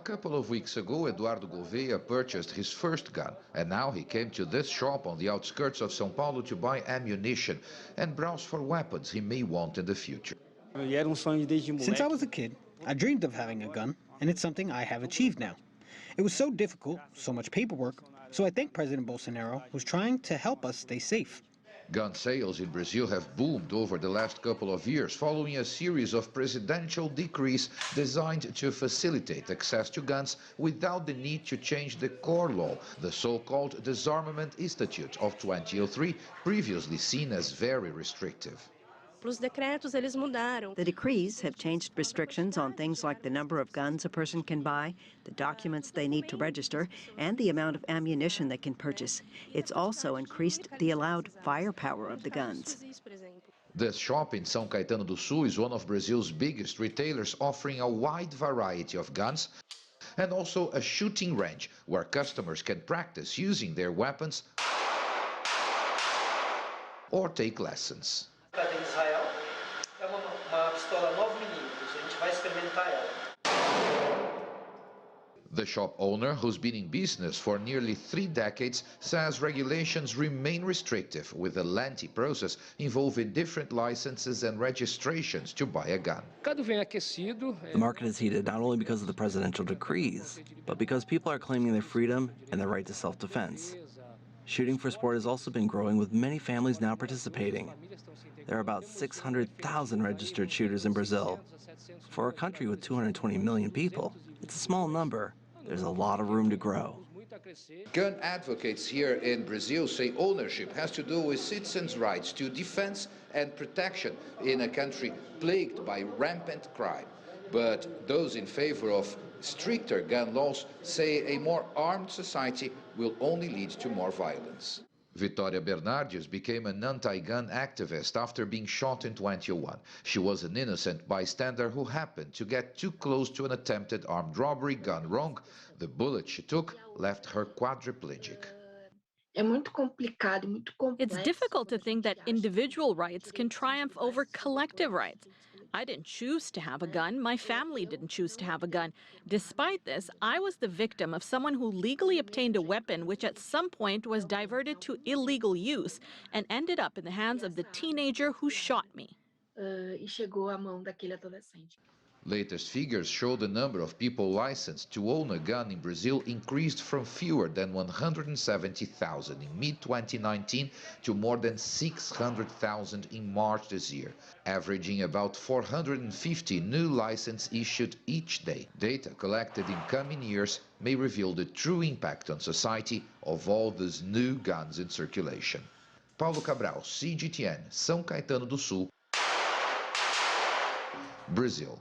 couple of weeks ago, Eduardo Gouveia purchased his first gun, and now he came to this shop on the outskirts of São Paulo to buy ammunition and browse for weapons he may want in the future. Since I was a kid, I dreamed of having a gun, and it's something I have achieved now. It was so difficult, so much paperwork, so I think President Bolsonaro was trying to help us stay safe. Gun sales in Brazil have boomed over the last couple of years, following a series of presidential decrees designed to facilitate access to guns without the need to change the core law, the so-called Disarmament Institute of 2003, previously seen as very restrictive. The decrees have changed restrictions on things like the number of guns a person can buy, the documents they need to register, and the amount of ammunition they can purchase. It's also increased the allowed firepower of the guns. This shop in São Caetano do Sul is one of Brazil's biggest retailers, offering a wide variety of guns and also a shooting range where customers can practice using their weapons or take lessons. Em Israel é uma pistola 9mm, a gente vai experimentar ela. The shop owner, who's been in business for nearly 3 decades, says regulations remain restrictive, with a lengthy process involving different licenses and registrations to buy a gun. The market is heated not only because of the presidential decrees, but because people are claiming their freedom and their right to self-defense. Shooting for sport has also been growing, with many families now participating. There are about 600,000 registered shooters in Brazil. For a country with 220 million people, it's a small number. There's a lot of room to grow. Gun advocates here in Brazil say ownership has to do with citizens' rights to defense and protection in a country plagued by rampant crime. But those in favor of stricter gun laws say a more armed society will only lead to more violence. Vitoria Bernardes became an anti-gun activist after being shot in 2001. She was an innocent bystander who happened to get too close to an attempted armed robbery gone wrong. The bullet she took left her quadriplegic. It's difficult to think that individual rights can triumph over collective rights. I didn't choose to have a gun. My family didn't choose to have a gun. Despite this, I was the victim of someone who legally obtained a weapon which at some point was diverted to illegal use and ended up in the hands of the teenager who shot me. Latest figures show the number of people licensed to own a gun in Brazil increased from fewer than 170,000 in mid-2019 to more than 600,000 in March this year, averaging about 450 new licenses issued each day. Data collected in coming years may reveal the true impact on society of all these new guns in circulation. Paulo Cabral, CGTN, São Caetano do Sul, Brazil.